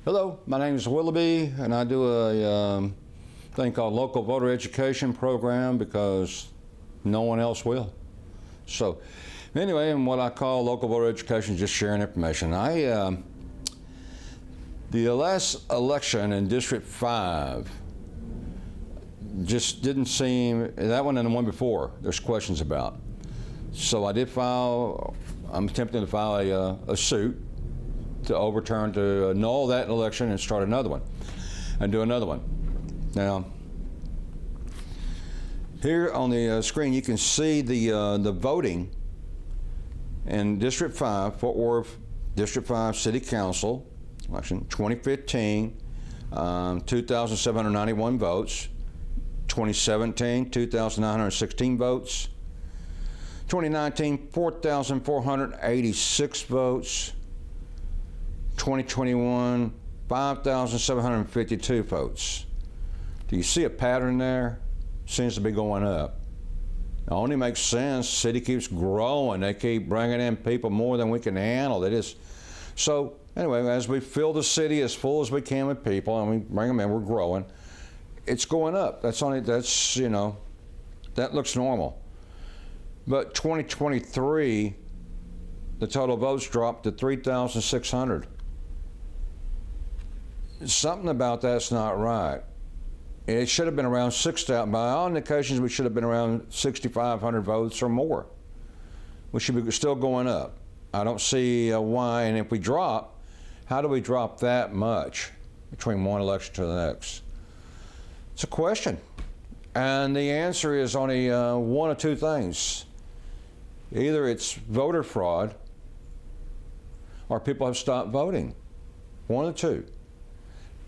Hello, my name is Willoughby, and I do a thing called local voter education program because no one else will. So anyway, and what I call local voter education is just sharing information. The last election in District 5 just didn't seem, that one and the one before, there's questions about. So I'm attempting to file a suit to overturn, to annul that election and start another one, and do another one. Now, here on the screen you can see the voting in District 5, Fort Worth District 5 City Council election, 2015, 2,791 votes, 2017, 2,916 votes, 2019, 4,486 votes, 2021, 5,752 votes. Do you see a pattern there? Seems to be going up. It only makes sense. City keeps growing. They keep bringing in people more than we can handle. So anyway, as we fill the city as full as we can with people, and we bring them in, we're growing. It's going up. That looks normal. But 2023, the total votes dropped to 3,600. Something about that's not right. It should have been around 6,000. By all indications, we should have been around 6,500 votes or more. We should be still going up. I don't see why, and if we drop, how do we drop that much between one election to the next? It's a question. And the answer is only one of two things. Either it's voter fraud or people have stopped voting. One of the two.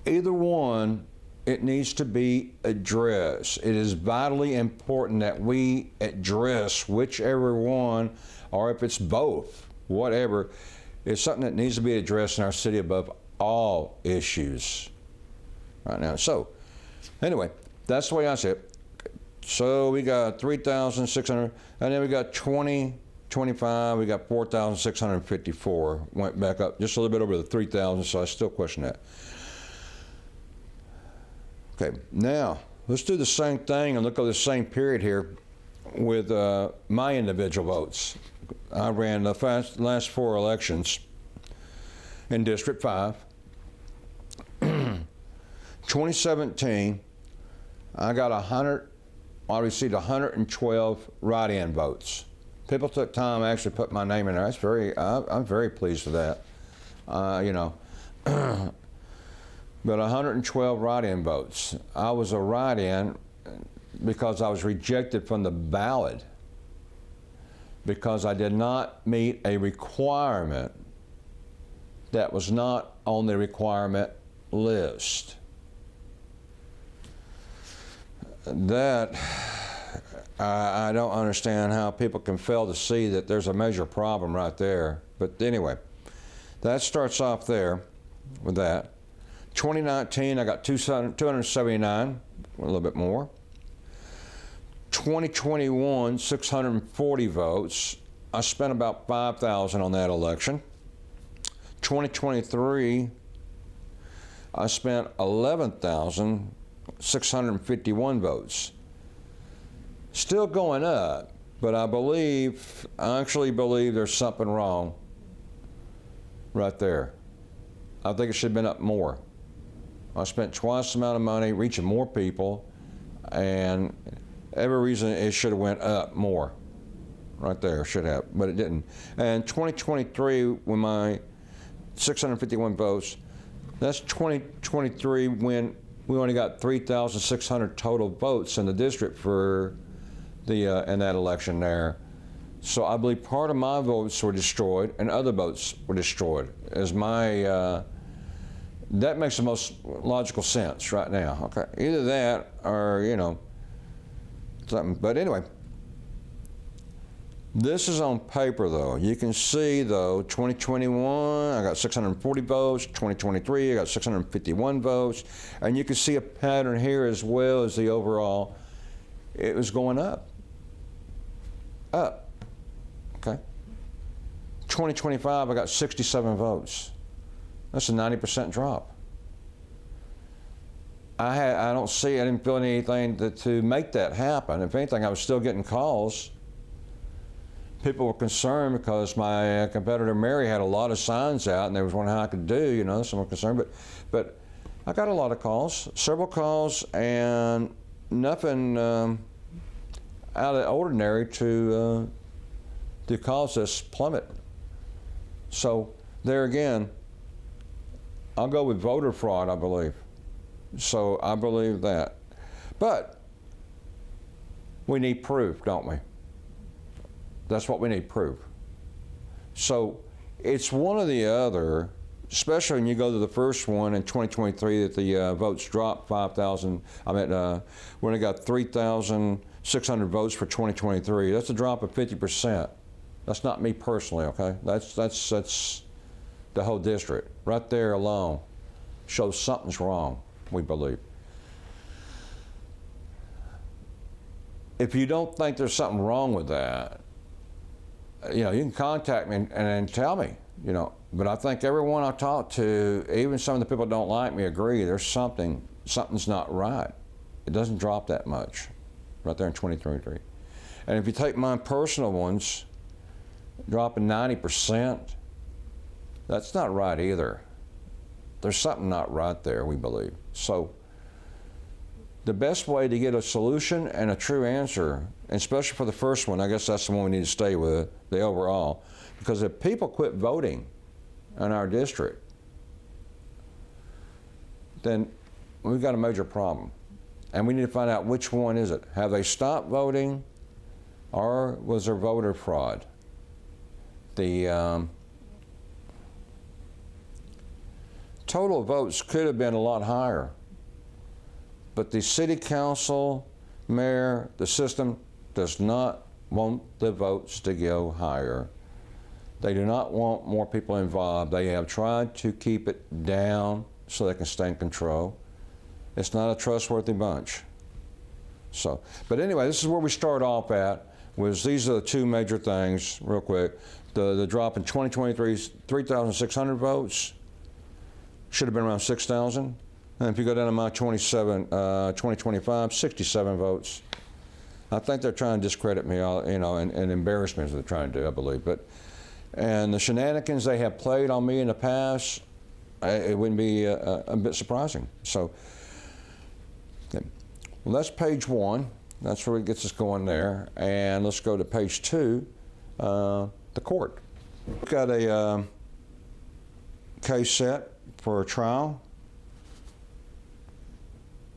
Either one, it needs to be addressed. It is vitally important that we address whichever one, or if it's both, whatever. It's something that needs to be addressed in our city above all issues right now. So anyway, that's the way I see it. So we got 3,600, and then we got 2025, we got 4,654. Went back up just a little bit over the 3,000, so I still question that. Okay, now let's do the same thing and look at the same period here with my individual votes. I ran the last 4 elections in District 5. 2017, I received 112 write-in votes. People took time to actually put my name in there. I'm very pleased with that. But 112 write-in votes. I was a write-in because I was rejected from the ballot because I did not meet a requirement that was not on the requirement list. That, I don't understand how people can fail to see that there's a major problem right there. But anyway, that starts off there with that. 2019, I got 279, a little bit more. 2021, 640 votes. I spent about 5,000 on that election. 2023, I spent 11,651 votes. Still going up, but I actually believe there's something wrong right there. I think it should have been up more. I spent twice the amount of money reaching more people, and every reason it should have went up more. Right there, should have, but it didn't. And 2023, when my 651 votes, that's 2023 when we only got 3,600 total votes in the district for in that election there. So I believe part of my votes were destroyed and other votes were destroyed. That makes the most logical sense right now. Okay, either that or something. But anyway, this is on paper though. You can see though, 2021 I got 640 votes. 2023 I got 651 votes, and you can see a pattern here as well as the overall. It was going up. Okay. 2025 I got 67 votes. That's a 90% drop. I don't see, I didn't feel anything to make that happen. If anything, I was still getting calls. People were concerned because my competitor Mary had a lot of signs out, and they was wondering how I could do, you know, some were concerned. But I got a lot of calls, several calls, and nothing out of the ordinary to cause this plummet. So there again, I'll go with voter fraud, I believe. So I believe that. But we need proof, don't we? That's what we need, proof. So it's one or the other, especially when you go to the first one in 2023 that the votes dropped 5,000. I mean, we only got 3,600 votes for 2023. That's a drop of 50%. That's not me personally, okay? That's the whole district. Right there alone shows something's wrong, we believe. If you don't think there's something wrong with that, you know, you can contact me and tell me, you know. But I think everyone I talk to, even some of the people that don't like me, agree there's something's not right. It doesn't drop that much right there in 2023. And if you take my personal ones, dropping 90%, that's not right either. There's something not right there, we believe. So the best way to get a solution and a true answer, and especially for the first one, I guess that's the one we need to stay with, the overall, because if people quit voting in our district, then we've got a major problem. And we need to find out which one is it. Have they stopped voting, or was there voter fraud? The total votes could have been a lot higher. But the city council, mayor, the system does not want the votes to go higher. They do not want more people involved. They have tried to keep it down so they can stay in control. It's not a trustworthy bunch. So, but anyway, this is where we start off at, was these are the two major things, real quick. The drop in 2023's 3,600 votes, should have been around 6,000. And if you go down to my 2025, 67 votes. I think they're trying to discredit me, you know, and embarrass me, as they're trying to do, I believe. And the shenanigans they have played on me in the past, it wouldn't be a bit surprising. So, okay. Well, that's page one. That's where it gets us going there. And let's go to page two, the court. We've got a case set for a trial.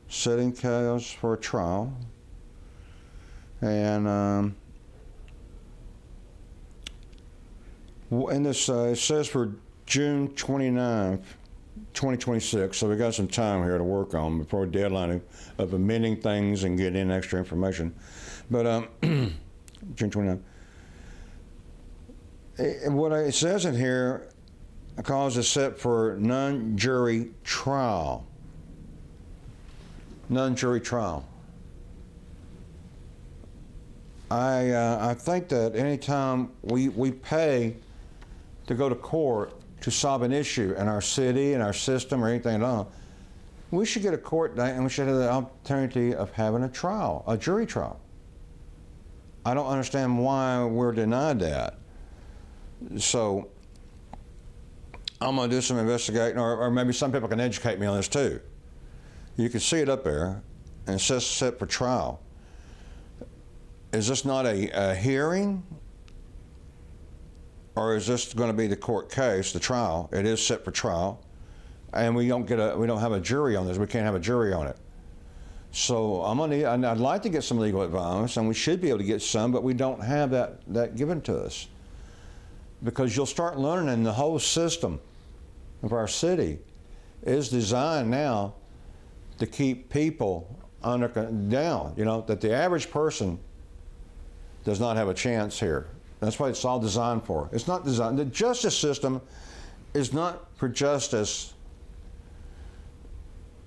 Setting case for a trial. And in this, it says for June 29th, 2026, so we got some time here to work on before deadline of amending things and getting extra information. But June 29th. What it says in here, a cause is set for non-jury trial. Non-jury trial. I think that anytime we pay to go to court to solve an issue in our city, in our system, or anything at all, we should get a court date and we should have the opportunity of having a trial, a jury trial. I don't understand why we're denied that. So I'm going to do some investigating, or maybe some people can educate me on this too. You can see it up there, and it says set for trial. Is this not a hearing? Or is this going to be the court case, the trial? It is set for trial, and we don't have a jury on this. We can't have a jury on it. So I'd like to get some legal advice, and we should be able to get some, but we don't have that given to us. Because you'll start learning the whole system of our city is designed now to keep people down, you know, that the average person does not have a chance here. That's what it's all designed for. It's not designed, the justice system is not for justice.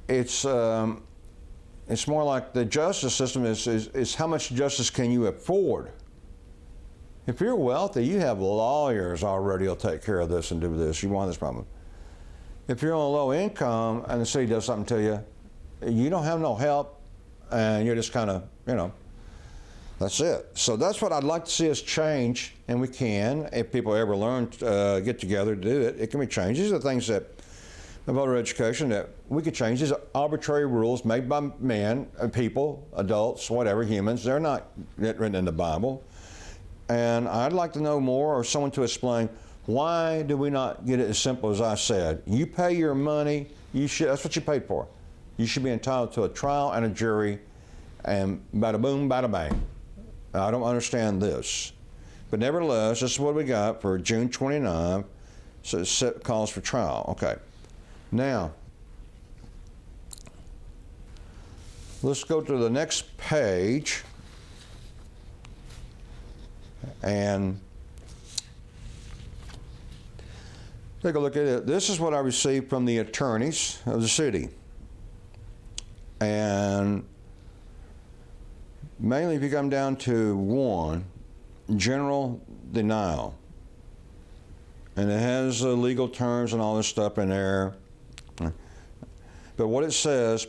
It's more like the justice system is how much justice can you afford? If you're wealthy, you have lawyers already who'll take care of this and do this. You want this problem. If you're on a low income and the city does something to you, you don't have no help, and you're just kind of, that's it. So that's what I'd like to see us change, and we can. If people ever learn, get together to do it, it can be changed. These are the things that, voter education, that we could change. These are arbitrary rules made by men, people, adults, whatever, humans. They're not written in the Bible. And I'd like to know more, or someone to explain, why do we not get it as simple as I said? You pay your money, that's what you paid for. You should be entitled to a trial and a jury, and bada boom, bada bang. I don't understand this. But nevertheless, this is what we got for June 29. So it set calls for trial. Okay. Now, let's go to the next page. And take a look at it. This is what I received from the attorneys of the city. And mainly, if you come down to 1, general denial. And it has legal terms and all this stuff in there. But what it says,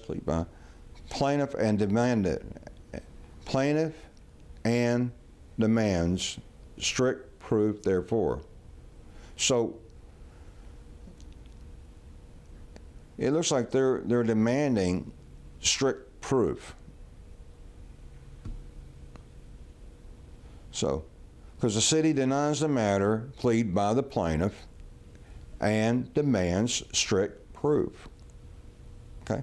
plaintiff and demands strict proof, therefore. So it looks like they're demanding strict proof. So, because the city denies the matter plead by the plaintiff and demands strict proof. Okay?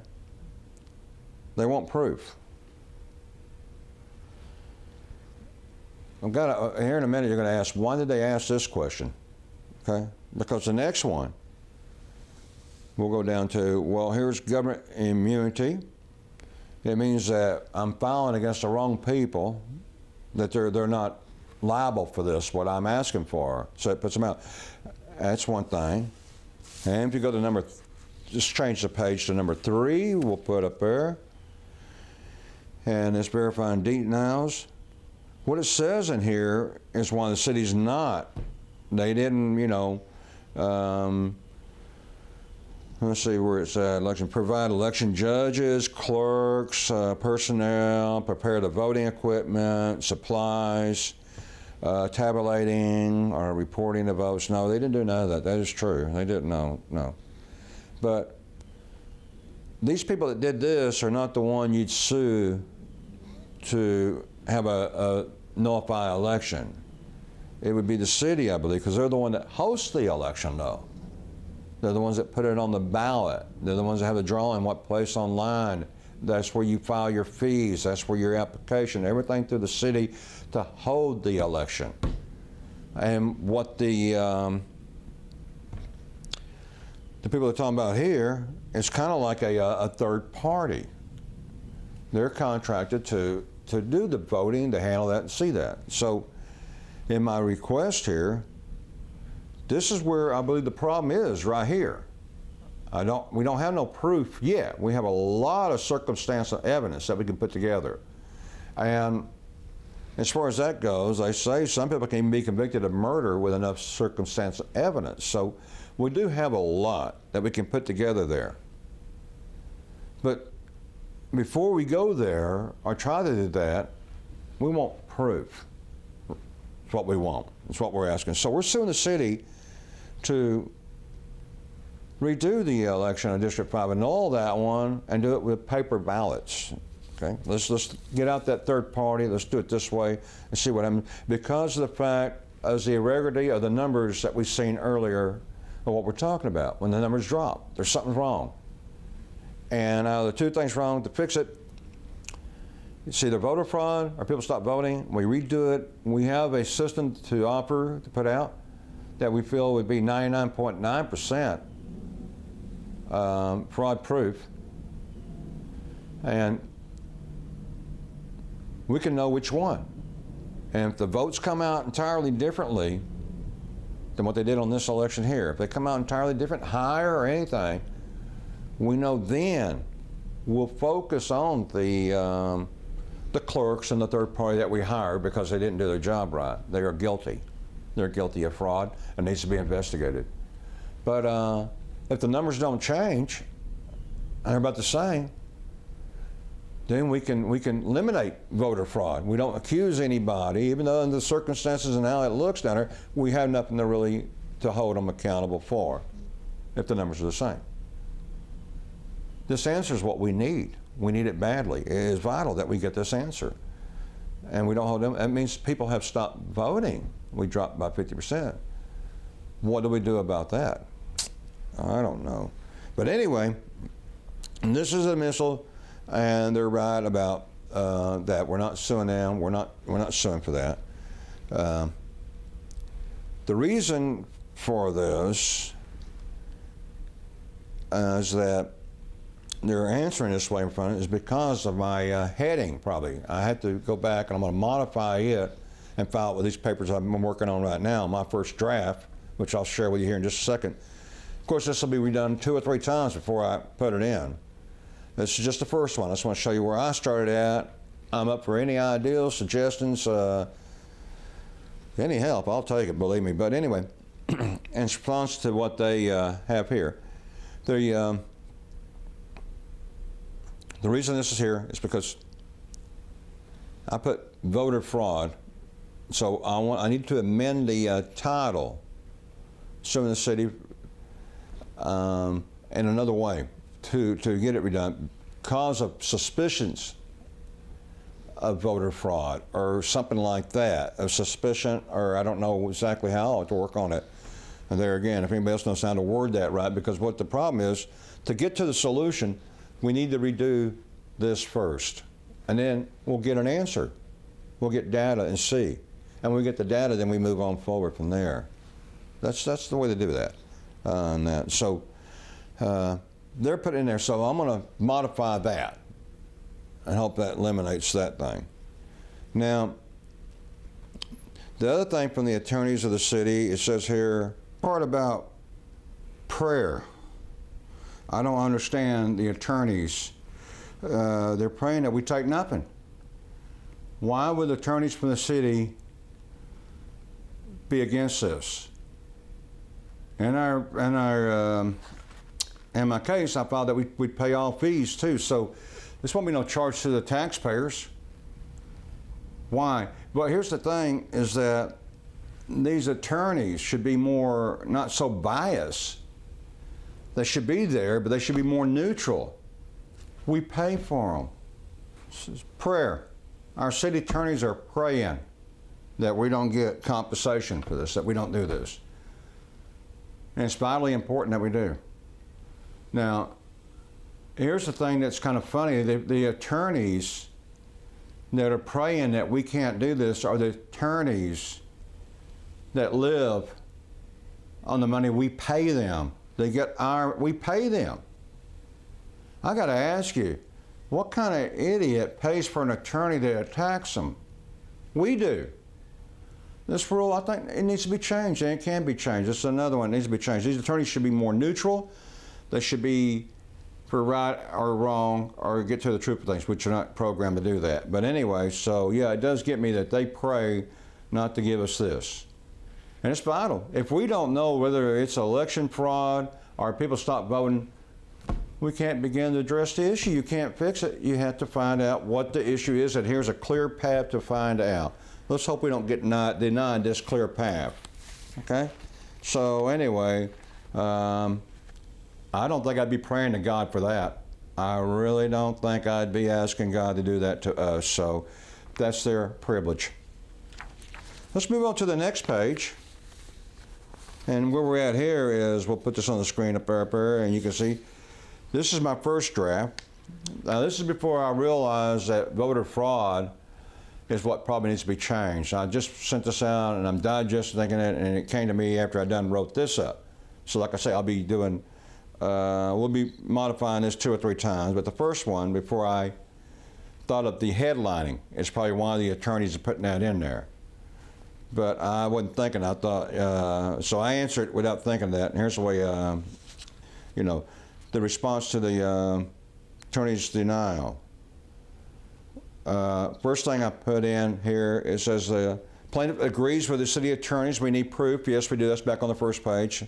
They want proof. Here in a minute, you're going to ask, why did they ask this question? Okay? Because the next one, we'll go down to, well, here's government immunity. It means that I'm filing against the wrong people, that they're not liable for this, what I'm asking for. So it puts them out. That's one thing. And if you go to just change the page to number 3, we'll put up there. And it's verifying denials. What it says in here is why the city's not. They didn't, let's see where it's at. Provide election judges, clerks, personnel, prepare the voting equipment, supplies, tabulating or reporting the votes. No, they didn't do none of that. That is true. They didn't. No. But these people that did this are not the one you'd sue to have a nullify election. It would be the city, I believe, because they're the one that hosts the election, though. They're the ones that put it on the ballot. They're the ones that have the drawing, what place online. That's where you file your fees. That's where your application, everything through the city to hold the election. And what the people are talking about here is kind of like a third party. They're contracted to do the voting, to handle that and see that. So in my request here, this is where I believe the problem is, right here. We don't have no proof yet. We have a lot of circumstantial evidence that we can put together. And as far as that goes, they say some people can even be convicted of murder with enough circumstantial evidence. So we do have a lot that we can put together there. But before we go there or try to do that, we want proof. It's what we want. It's what we're asking. So we're suing the city to redo the election in District 5, annul that one, and do it with paper ballots. Okay, let's get out that third party. Let's do it this way and see what happens. Because of the fact, as the irregularity of the numbers that we've seen earlier, of what we're talking about, when the numbers drop, there's something wrong. And out of the two things wrong, to fix it, it's either voter fraud or people stop voting. We redo it. We have a system to offer, to put out, that we feel would be 99.9% fraud proof. And we can know which one. And if the votes come out entirely differently than what they did on this election here, if they come out entirely different, higher or anything, we know then we'll focus on the clerks and the third party that we hired because they didn't do their job right. They are guilty. They're guilty of fraud and needs to be investigated. But if the numbers don't change, and they're about the same, then we can eliminate voter fraud. We don't accuse anybody, even though in the circumstances and how it looks down there, we have nothing to really to hold them accountable for if the numbers are the same. This answer is what we need. We need it badly. It is vital that we get this answer. And we don't hold them. That means people have stopped voting. We dropped by 50%. What do we do about that? I don't know. But anyway, this is a missile, and they're right about that. We're not suing them. We're not suing for that. The reason for this is that they're answering this way in front is because of my heading, probably. I had to go back and I'm going to modify it and file it with these papers I'm working on right now, my first draft, which I'll share with you here in just a second. Of course, this will be redone 2 or 3 times before I put it in. This is just the first one. I just want to show you where I started at. I'm up for any ideas, suggestions, any help. I'll take it, believe me. But anyway, in response to what they have here, the reason this is here is because I put voter fraud, so I need to amend the title, suing the city in another way to get it redone because of suspicions of voter fraud or something like that, a suspicion, or I don't know exactly how I'll have to work on it. And there again, if anybody else knows how to word that right, because what the problem is, to get to the solution, we need to redo this first, and then we'll get an answer. We'll get data and see. And when we get the data, then we move on forward from there. That's the way to do that. So they're put in there, so I'm going to modify that and hope that eliminates that thing. Now, the other thing from the attorneys of the city, it says here, part about prayer. I don't understand the attorneys. They're praying that we take nothing. Why would attorneys from the city be against this? In my case, I filed that we'd pay all fees too. So this won't be no charge to the taxpayers. Why? Well, here's the thing: is that these attorneys should be more not so biased. They should be there, but they should be more neutral. We pay for them. This is prayer. Our city attorneys are praying that we don't get compensation for this, that we don't do this. And it's vitally important that we do. Now, here's the thing that's kind of funny. The attorneys that are praying that we can't do this are the attorneys that live on the money we pay them. We pay them. I got to ask you, what kind of idiot pays for an attorney that attacks them? We do. This rule, I think, it needs to be changed, and it can be changed. This is another one that needs to be changed. These attorneys should be more neutral. They should be for right or wrong or get to the truth of things, which are not programmed to do that. But anyway, so yeah, it does get me that they pray not to give us this. And it's vital. If we don't know whether it's election fraud or people stop voting, we can't begin to address the issue. You can't fix it. You have to find out what the issue is, and here's a clear path to find out. Let's hope we don't get denied this clear path. Okay? So anyway, I don't think I'd be praying to God for that. I really don't think I'd be asking God to do that to us. So that's their privilege. Let's move on to the next page. And where we're at here is, we'll put this on the screen up there, and you can see, this is my first draft. Now this is before I realized that voter fraud is what probably needs to be changed. I just sent this out and I'm digesting thinking it, and it came to me after I wrote this up. So like I say, I'll be doing, we'll be modifying this 2 or 3 times, but the first one, before I thought of the headlining, is probably why the attorneys are putting that in there. But I wasn't thinking, I thought, so I answered without thinking that, and here's the way, the response to the attorney's denial. First thing I put in here, it says the plaintiff agrees with the city attorneys. We need proof. Yes, we do. That's back on the first page.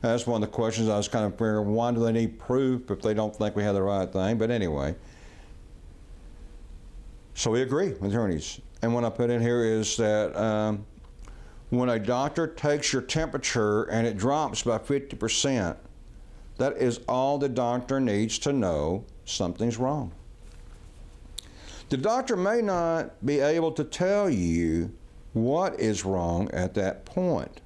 That's one of the questions I was kind of figuring, why do they need proof if they don't think we have the right thing? But anyway, So we agree with attorneys. And what I put in here is that when a doctor takes your temperature and it drops by 50%, that is all the doctor needs to know something's wrong. The doctor may not be able to tell you what is wrong at that point,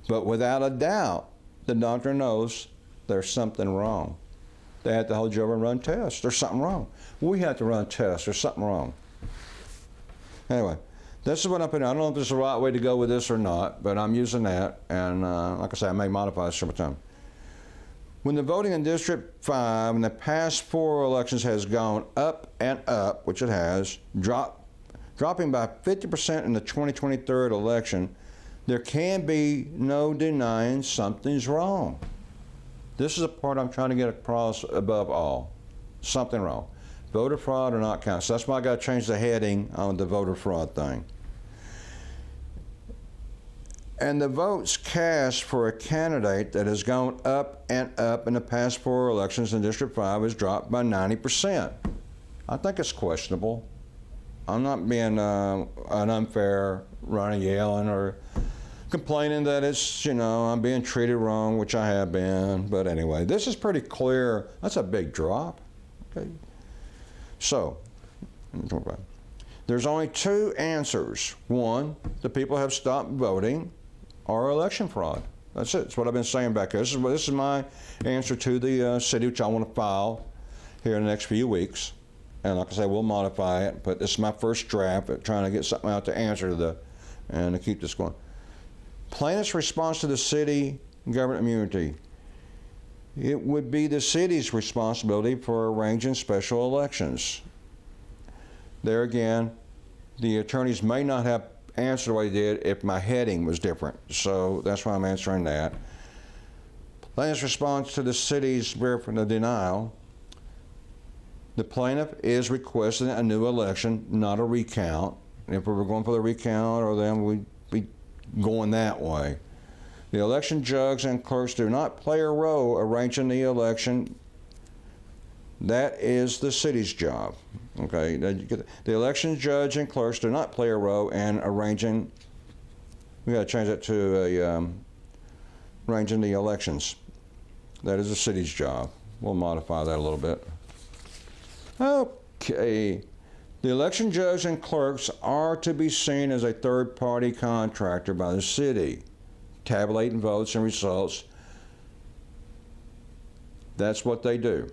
but without a doubt, the doctor knows there's something wrong. They have to hold you over and run tests. There's something wrong. We have to run tests. There's something wrong. Anyway, this is what I put in. I don't know if this is the right way to go with this or not, but I'm using that. And like I say, I may modify this several times. When the voting in District 5 in the past 4 elections has gone up and up, which it has, dropping by 50% in the 2023 election, there can be no denying something's wrong. This is the part I'm trying to get across above all. Something wrong. Voter fraud or not count. So that's why I got to change the heading on the voter fraud thing. And the votes cast for a candidate that has gone up and up in the past 4 elections in District 5 has dropped by 90%. I think it's questionable. I'm not being an unfair running, yelling, or complaining that it's, I'm being treated wrong, which I have been. But anyway, this is pretty clear. That's a big drop. Okay. So, there's only 2 answers. One, the people have stopped voting, or election fraud. That's it. That's what I've been saying back here. This is my answer to the city, which I want to file here in the next few weeks. And like I say, we'll modify it, but this is my first draft at trying to get something out to answer and to keep this going. Plaintiff's response to the city government immunity. It would be the city's responsibility for arranging special elections. There again, the attorneys may not have answered the way they did if my heading was different. So that's why I'm answering that. Plaintiff's response to the city's denial. The plaintiff is requesting a new election, not a recount. If we were going for the recount, or then we'd be going that way. The election judge and clerks do not play a role arranging the election. That is the city's job. Okay, the election judge and clerks do not play a role in arranging. We got to change that to arranging the elections. That is the city's job. We'll modify that a little bit. Okay, the election judge and clerks are to be seen as a third-party contractor by the city, tabulating votes and results. That's what they do.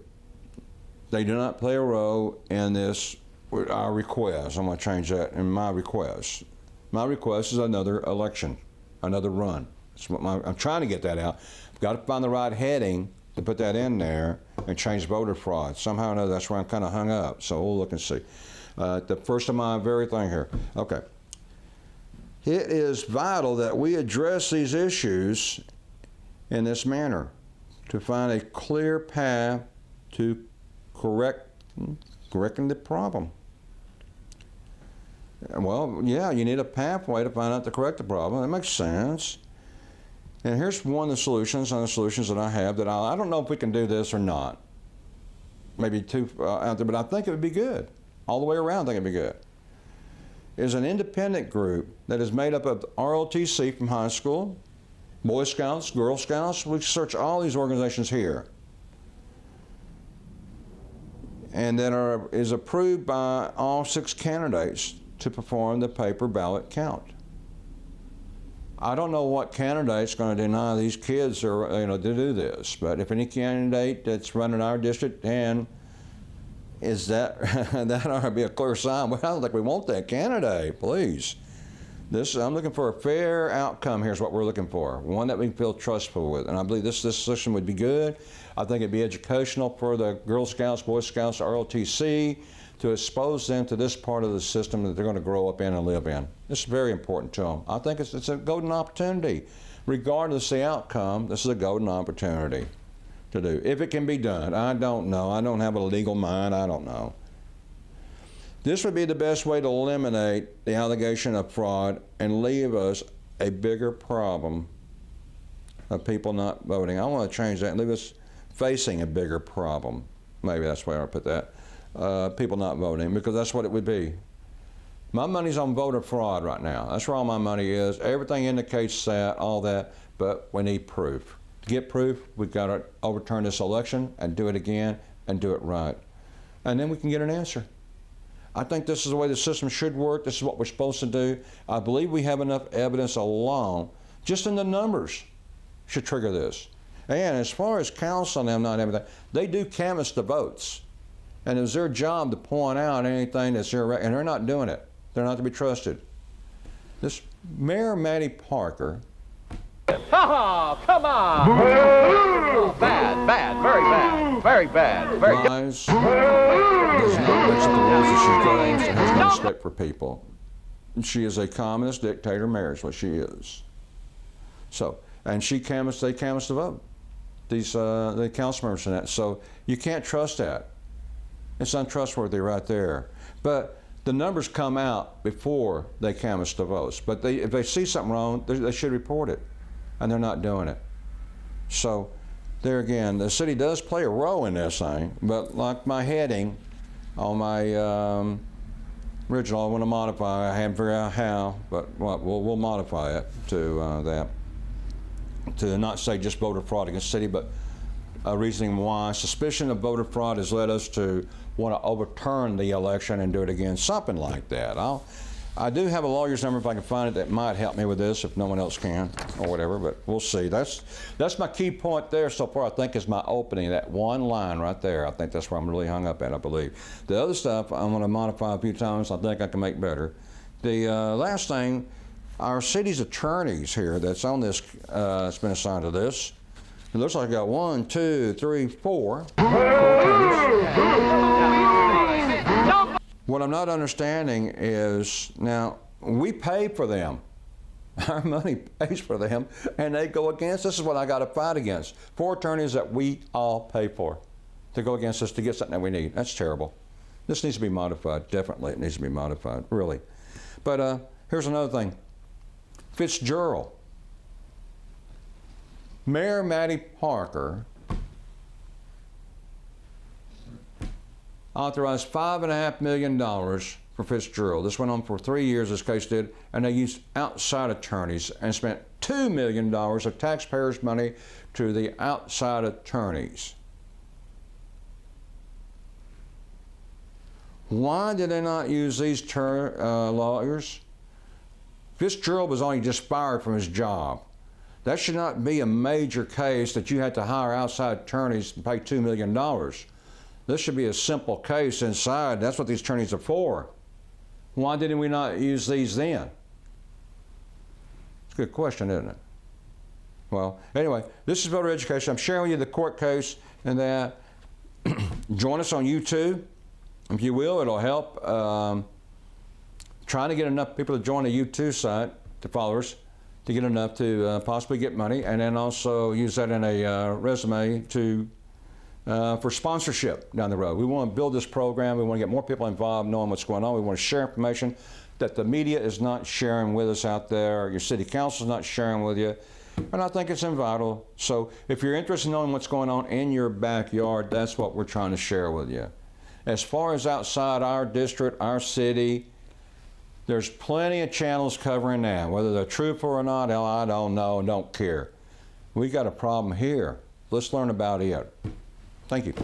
They do not play a role in this, our request. I'm going to change that in my request. My request is another election, another run. That's what I'm trying to get that out. I've got to find the right heading to put that in there and change voter fraud. Somehow or another, that's where I'm kind of hung up. So we'll look and see. The first of my very thing here. Okay. It is vital that we address these issues in this manner to find a clear path to correcting the problem. Well, yeah, you need a pathway to find out to correct the problem. That makes sense. And here's one of the solutions, that I have that I don't know if we can do this or not. Maybe too out there, but I think it would be good. All the way around, I think it'd be good. Is an independent group that is made up of ROTC from high school, Boy Scouts, Girl Scouts. We search all these organizations here. And that is approved by all 6 candidates to perform the paper ballot count. I don't know what candidate's going to deny these kids to do this, but if any candidate that's running our district and is that ought to be a clear sign. Well, I don't think we want that candidate, please. I'm looking for a fair outcome. Here's what we're looking for. One that we can feel trustful with. And I believe this system would be good. I think it'd be educational for the Girl Scouts, Boy Scouts, ROTC to expose them to this part of the system that they're going to grow up in and live in. This is very important to them. I think it's a golden opportunity. Regardless of the outcome, this is a golden opportunity to do. If it can be done, I don't know. I don't have a legal mind. I don't know. This would be the best way to eliminate the allegation of fraud and leave us a bigger problem of people not voting. I want to change that and leave us facing a bigger problem. Maybe that's where I put that. people not voting, because that's what it would be. My money's on voter fraud right now. That's where all my money is. Everything indicates that, all that, but we need proof. To get proof, we've got to overturn this election and do it again and do it right. And then we can get an answer. I think this is the way the system should work. This is what we're supposed to do. I believe we have enough evidence alone, just in the numbers, should trigger this. And as far as counseling them, not everything, they do canvass the votes. And it's their job to point out anything that's irregular, and they're not doing it. They're not to be trusted. This Mayor Mattie Parker. Ha come on! Bad, bad, very bad, very bad, very lies, does not mix up the rules that she claims, and has no respect for people. And she is a communist dictator mayor, is what she is. So, and they canvass the vote. The council members and that. So you can't trust that. It's untrustworthy right there. But the numbers come out before they canvass the votes. But if they see something wrong, they should report it. And they're not doing it. So there again, the city does play a role in this thing, but like my heading on my original, I want to modify. I haven't figured out how, but we'll modify it to that. To not say just voter fraud against the city, but reasoning why suspicion of voter fraud has led us to want to overturn the election and do it again, something like that. I do have a lawyer's number if I can find it that might help me with this if no one else can or whatever, but we'll see. That's my key point there so far, I think, is my opening, that one line right there. I think that's where I'm really hung up at, I believe. The other stuff I'm going to modify a few times. I think I can make better. The last thing, our city's attorneys here that's on this, it's been assigned to this. It looks like I got 1, 2, 3, 4. What I'm not understanding is, now, we pay for them. Our money pays for them, and they go against. This is what I got to fight against. 4 attorneys that we all pay for to go against us to get something that we need. That's terrible. This needs to be modified. Definitely, it needs to be modified, really. But here's another thing. Fitzgerald. Mayor Mattie Parker authorized $5.5 million for Fitzgerald. This went on for 3 years, this case did, and they used outside attorneys and spent $2 million of taxpayers' money to the outside attorneys. Why did they not use these lawyers? Fitzgerald was only just fired from his job. That should not be a major case that you had to hire outside attorneys and pay $2 million. This should be a simple case inside. That's what these attorneys are for. Why didn't we not use these then? It's a good question, isn't it? Well, anyway, this is voter education. I'm sharing with you the court case and that. Join us on YouTube, if you will. It'll help. Trying to get enough people to join the YouTube site, to followers, to get enough to possibly get money, and then also use that in a resume to for sponsorship down the road. We want to build this program. We want to get more people involved, knowing what's going on. We want to share information that the media is not sharing with us out there. Your city council is not sharing with you. And I think it's vital. So if you're interested in knowing what's going on in your backyard, that's what we're trying to share with you. As far as outside our district, our city, there's plenty of channels covering that. Whether they're truthful or not, I don't know and don't care. We got a problem here. Let's learn about it. Thank you.